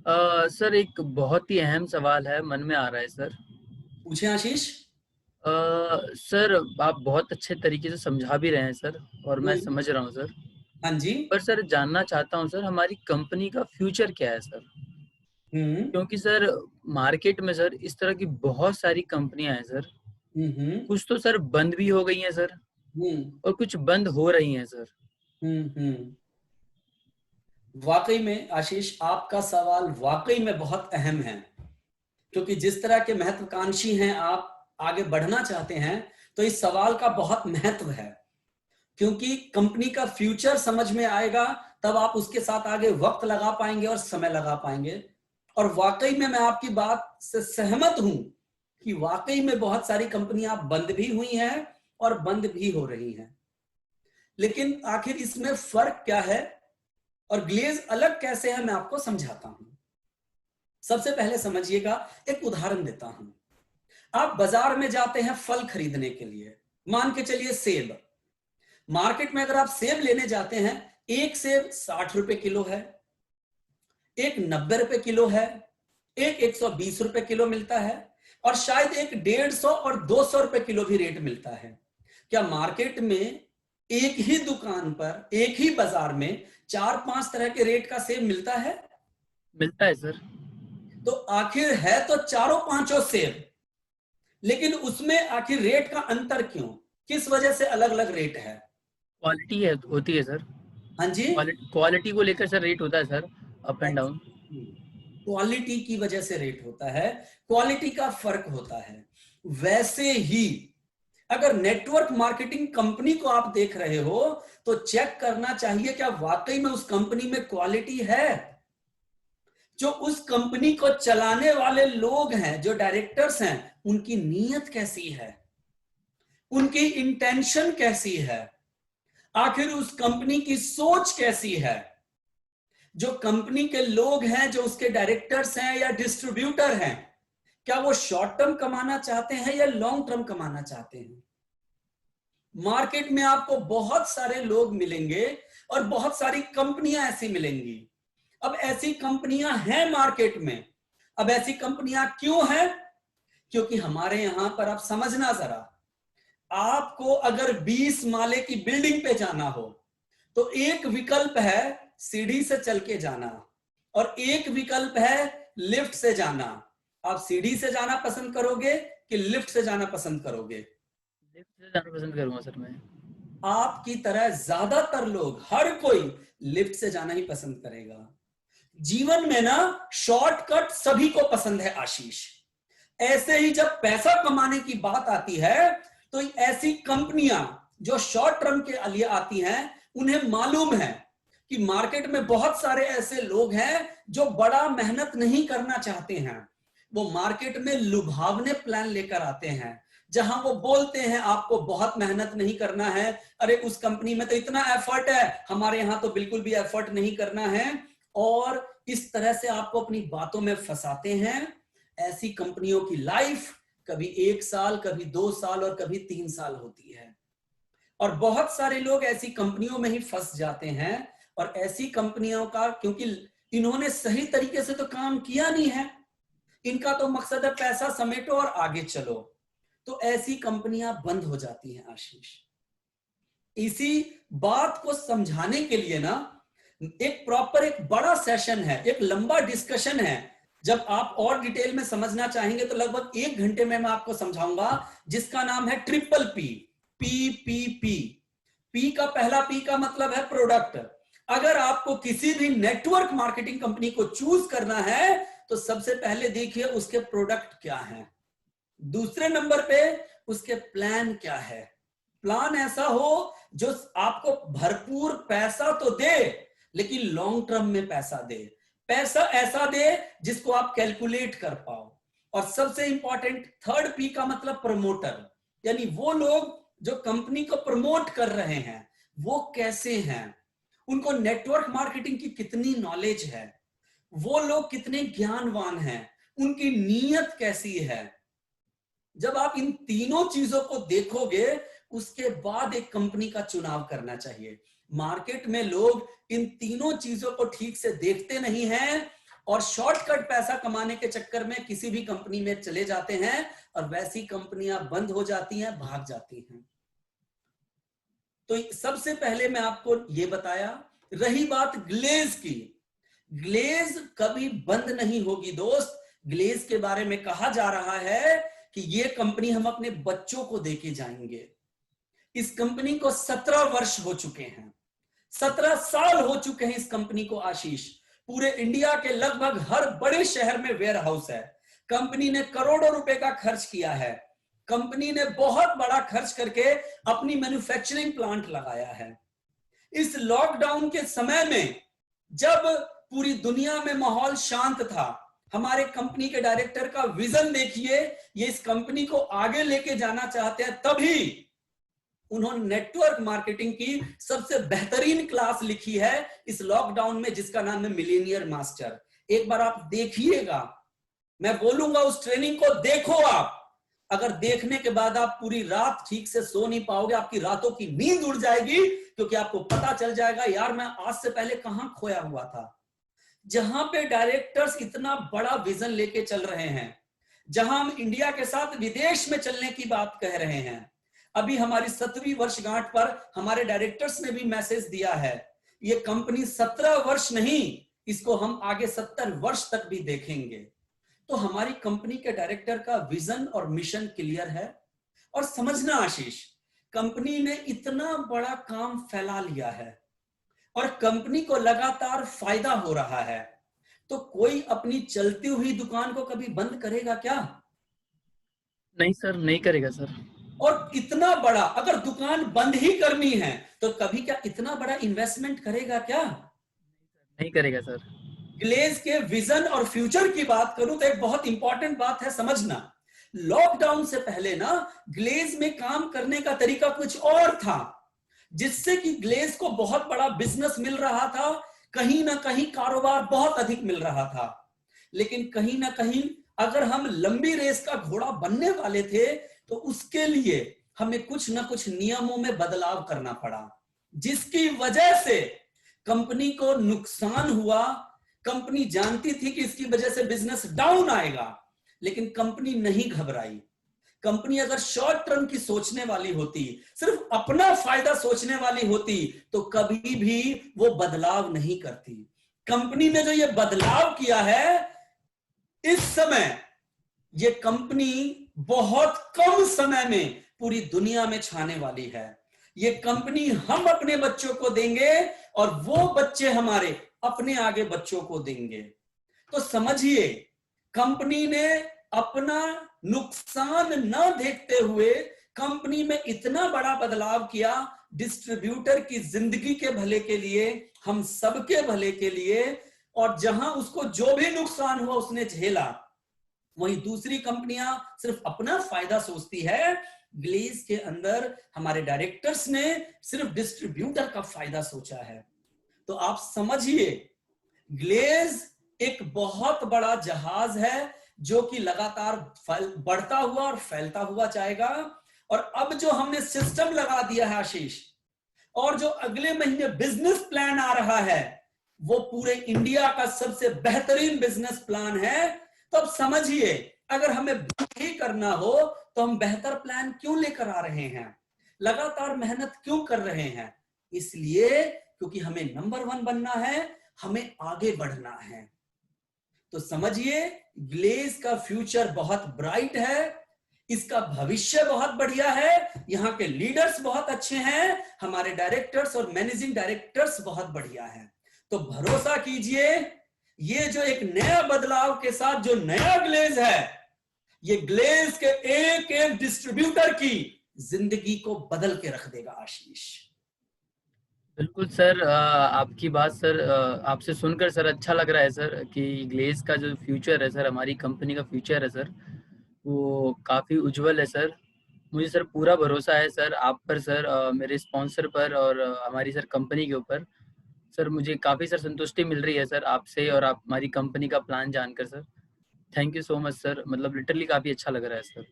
Sir एक बहुत ही अहम सवाल है मन में आ रहा है सर। पूछे आशीष। सर आप बहुत अच्छे तरीके से समझा भी रहे हैं सर, और मैं हम्म। समझ रहा हूँ सर। हाँ जी। पर सर जानना चाहता हूँ सर, हमारी कंपनी का फ्यूचर क्या है सर? हम्म। क्योंकि सर मार्केट में सर इस तरह की बहुत सारी कंपनियां हैं सर। हम्म। कुछ तो सर बंद भी हो गई हैं सर, हम्म। और कुछ बंद हो रही हैं सर। हम्म। वाकई में आशीष, आपका सवाल वाकई में बहुत अहम है, क्योंकि जिस तरह के महत्वाकांक्षी हैं आप, आगे बढ़ना चाहते हैं, तो इस सवाल का बहुत महत्व है। क्योंकि कंपनी का फ्यूचर समझ में आएगा, तब आप उसके साथ आगे वक्त लगा पाएंगे और समय लगा पाएंगे। और वाकई में मैं आपकी बात से सहमत हूं कि वाकई में बहुत सारी कंपनियां बंद भी हुई हैं और बंद भी हो रही हैं। लेकिन आखिर इसमें फर्क क्या है और ग्लेज अलग कैसे है, मैं आपको समझाता हूं। सबसे पहले समझिएगा, एक उदाहरण देता हूं। आप बाजार में जाते हैं फल खरीदने के लिए, मान के चलिए सेब। मार्केट में अगर आप सेब लेने जाते हैं, एक सेब 60 रुपए किलो है, एक 90 रुपए किलो है, एक 120 रुपए किलो मिलता है, और शायद एक 150 और 200 रुपए किलो भी रेट मिलता है। क्या मार्केट में एक ही दुकान पर, एक ही बाजार में 4-5 तरह के रेट का सेब मिलता है? मिलता है सर। तो आखिर है तो चारों पांचों सेब, लेकिन उसमें आखिर रेट का अंतर क्यों? किस वजह से अलग अलग रेट है? क्वालिटी है, होती है सर। हाँ जी। क्वालिटी को लेकर सर रेट होता है sir, up and down. Quality की वजह से रेट होता है, क्वालिटी का फर्क होता है। वैसे ही अगर नेटवर्क मार्केटिंग कंपनी को आप देख रहे हो, तो चेक करना चाहिए क्या वाकई में उस कंपनी में क्वालिटी है। जो उस कंपनी को चलाने वाले लोग हैं, जो डायरेक्टर्स हैं, उनकी नीयत कैसी है, उनकी इंटेंशन कैसी है, आखिर उस कंपनी की सोच कैसी है। जो कंपनी के लोग हैं, जो उसके डायरेक्टर्स हैं या डिस्ट्रीब्यूटर हैं, क्या वो शॉर्ट टर्म कमाना चाहते हैं या लॉन्ग टर्म कमाना चाहते हैं? मार्केट में आपको बहुत सारे लोग मिलेंगे और बहुत सारी कंपनियां ऐसी मिलेंगी। अब ऐसी कंपनियां हैं मार्केट में। अब ऐसी कंपनियां क्यों हैं? क्योंकि हमारे यहां पर आप समझना जरा, आपको अगर 20 माले की बिल्डिंग पे जाना हो, तो एक विकल्प है सीढ़ी से चल के जाना, और एक विकल्प है लिफ्ट से जाना। आप सीढ़ी से जाना पसंद करोगे कि लिफ्ट से जाना पसंद करोगे? लिफ्ट से जाना पसंद करूंगा सर मैं। आपकी तरह ज्यादातर लोग, हर कोई लिफ्ट से जाना ही पसंद करेगा। जीवन में ना, शॉर्टकट सभी को पसंद है आशीष। ऐसे ही जब पैसा कमाने की बात आती है, तो ऐसी कंपनियां जो शॉर्ट टर्म के लिए आती हैं, उन्हें मालूम है कि मार्केट में बहुत सारे ऐसे लोग हैं जो बड़ा मेहनत नहीं करना चाहते हैं। वो मार्केट में लुभावने प्लान लेकर आते हैं, जहां वो बोलते हैं आपको बहुत मेहनत नहीं करना है, अरे उस कंपनी में तो इतना एफर्ट है, हमारे यहां तो बिल्कुल भी एफर्ट नहीं करना है। और इस तरह से आपको अपनी बातों में फंसाते हैं। ऐसी कंपनियों की लाइफ कभी 1 साल, कभी 2 साल और कभी 3 साल होती है। और बहुत सारे लोग ऐसी कंपनियों में ही फंस जाते हैं। और ऐसी कंपनियों का, क्योंकि इन्होंने सही तरीके से तो काम किया नहीं है, इनका तो मकसद है पैसा समेटो और आगे चलो, तो ऐसी कंपनियां बंद हो जाती हैं आशीष। इसी बात को समझाने के लिए ना, एक प्रॉपर, एक बड़ा सेशन है, एक लंबा डिस्कशन है। जब आप और डिटेल में समझना चाहेंगे तो लगभग 1 घंटे में मैं आपको समझाऊंगा, जिसका नाम है ट्रिपल पी, PPP। पी का, पहला पी का मतलब है प्रोडक्ट। अगर आपको किसी भी नेटवर्क मार्केटिंग कंपनी को चूज करना है, तो सबसे पहले देखिए उसके प्रोडक्ट क्या है। दूसरे नंबर पे उसके प्लान क्या है। प्लान ऐसा हो जो आपको भरपूर पैसा तो दे, लेकिन लॉन्ग टर्म में पैसा दे। पैसा ऐसा दे जिसको आप कैलकुलेट कर पाओ। और सबसे इंपॉर्टेंट, थर्ड पी का मतलब प्रमोटर, यानी वो लोग जो कंपनी को प्रमोट कर रहे हैं, वो कैसे हैं, उनको नेटवर्क मार्केटिंग की कितनी नॉलेज है, वो लोग कितने ज्ञानवान हैं, उनकी नीयत कैसी है। जब आप इन तीनों चीजों को देखोगे, उसके बाद एक कंपनी का चुनाव करना चाहिए। मार्केट में लोग इन तीनों चीजों को ठीक से देखते नहीं हैं, और शॉर्टकट पैसा कमाने के चक्कर में किसी भी कंपनी में चले जाते हैं और वैसी कंपनियां बंद हो जाती हैं, भाग जाती हैं। तो सबसे पहले मैं आपको यह बताया। रही बात ग्लेज की, ग्लेज कभी बंद नहीं होगी दोस्त। ग्लेज के बारे में कहा जा रहा है कि यह कंपनी हम अपने बच्चों को देके जाएंगे। इस कंपनी को 17 वर्ष हो चुके हैं, 17 साल हो चुके हैं इस कंपनी को आशीष। पूरे इंडिया के लगभग हर बड़े शहर में वेयर हाउस है। कंपनी ने करोड़ों रुपए का खर्च किया है। कंपनी ने बहुत बड़ा खर्च करके अपनी मैन्युफैक्चरिंग प्लांट लगाया है। इस लॉकडाउन के समय में जब पूरी दुनिया में माहौल शांत था, हमारे कंपनी के डायरेक्टर का विजन देखिए, ये इस कंपनी को आगे लेके जाना चाहते हैं, तभी उन्होंने नेटवर्क मार्केटिंग की सबसे बेहतरीन क्लास लिखी है इस लॉकडाउन में, जिसका नाम है मिलेनियर मास्टर। एक बार आप देखिएगा, मैं बोलूंगा उस ट्रेनिंग को देखो आप। अगर देखने के बाद आप पूरी रात ठीक से सो नहीं पाओगे, आपकी रातों की नींद उड़ जाएगी, क्योंकि आपको पता चल जाएगा यार मैं आज से पहले कहां खोया हुआ था। जहां पे डायरेक्टर्स इतना बड़ा विजन लेके चल रहे हैं, जहां हम इंडिया के साथ विदेश में चलने की बात कह रहे हैं। अभी हमारी 7वीं वर्षगांठ पर हमारे डायरेक्टर्स ने भी मैसेज दिया है, ये कंपनी 17 वर्ष नहीं, इसको हम आगे 70 वर्ष तक भी देखेंगे। तो हमारी कंपनी के डायरेक्टर का विजन और मिशन क्लियर है। और समझना आशीष, कंपनी ने इतना बड़ा काम फैला लिया है और कंपनी को लगातार फायदा हो रहा है, तो कोई अपनी चलती हुई दुकान को कभी बंद करेगा क्या? नहीं सर, नहीं करेगा सर। और इतना बड़ा अगर दुकान बंद ही करनी है तो कभी क्या इतना बड़ा इन्वेस्टमेंट करेगा क्या? नहीं करेगा सर। ग्लेज के विजन और फ्यूचर की बात करूं तो एक बहुत इंपॉर्टेंट बात है समझना। लॉकडाउन से पहले ना ग्लेज में काम करने का तरीका कुछ और था, जिससे कि ग्लेज को बहुत बड़ा बिजनेस मिल रहा था, कहीं ना कहीं कारोबार बहुत अधिक मिल रहा था। लेकिन कहीं ना कहीं अगर हम लंबी रेस का घोड़ा बनने वाले थे तो उसके लिए हमें कुछ ना कुछ नियमों में बदलाव करना पड़ा, जिसकी वजह से कंपनी को नुकसान हुआ। कंपनी जानती थी कि इसकी वजह से बिजनेस डाउन आएगा, लेकिन कंपनी नहीं घबराई। कंपनी अगर शॉर्ट टर्म की सोचने वाली होती, सिर्फ अपना फायदा सोचने वाली होती, तो कभी भी वो बदलाव नहीं करती। कंपनी ने जो ये बदलाव किया है, इस समय ये कंपनी बहुत कम समय में पूरी दुनिया में छाने वाली है। ये कंपनी हम अपने बच्चों को देंगे और वो बच्चे हमारे अपने आगे बच्चों को देंगे। तो समझिए, कंपनी ने अपना नुकसान न देखते हुए कंपनी में इतना बड़ा बदलाव किया, डिस्ट्रीब्यूटर की जिंदगी के भले के लिए, हम सबके भले के लिए। और जहां उसको जो भी नुकसान हुआ उसने झेला। वहीं दूसरी कंपनियां सिर्फ अपना फायदा सोचती है। ग्लेज के अंदर हमारे डायरेक्टर्स ने सिर्फ डिस्ट्रीब्यूटर का फायदा सोचा है। तो आप समझिए, ग्लेज एक बहुत बड़ा जहाज है जो कि लगातार बढ़ता हुआ और फैलता हुआ जाएगा। और अब जो हमने सिस्टम लगा दिया है आशीष, और जो अगले महीने बिजनेस प्लान आ रहा है, वो पूरे इंडिया का सबसे बेहतरीन बिजनेस प्लान है। तो अब समझिए, अगर हमें ही करना हो तो हम बेहतर प्लान क्यों लेकर आ रहे हैं, लगातार मेहनत क्यों कर रहे हैं? इसलिए क्योंकि हमें नंबर 1 बनना है, हमें आगे बढ़ना है। तो समझिए, ग्लेज का फ्यूचर बहुत ब्राइट है, इसका भविष्य बहुत बढ़िया है, यहाँ के लीडर्स बहुत अच्छे हैं, हमारे डायरेक्टर्स और मैनेजिंग डायरेक्टर्स बहुत बढ़िया हैं। तो भरोसा कीजिए, ये जो एक नया बदलाव के साथ जो नया ग्लेज है, ये ग्लेज के एक एक डिस्ट्रीब्यूटर की जिंदगी को बदल के रख देगा आशीष। बिल्कुल सर, आपकी बात सर, आपसे सुनकर सर अच्छा लग रहा है सर कि ग्लेज का जो फ्यूचर है सर, हमारी कंपनी का फ्यूचर है सर, वो काफ़ी उज्जवल है सर। मुझे सर पूरा भरोसा है सर आप पर सर, मेरे स्पॉन्सर पर और हमारी सर कंपनी के ऊपर। सर मुझे काफ़ी सर संतुष्टि मिल रही है सर आपसे और आप हमारी कंपनी का प्लान जानकर sir. Thank you so much sir, मतलब लिटरली काफ़ी अच्छा लग रहा है सर।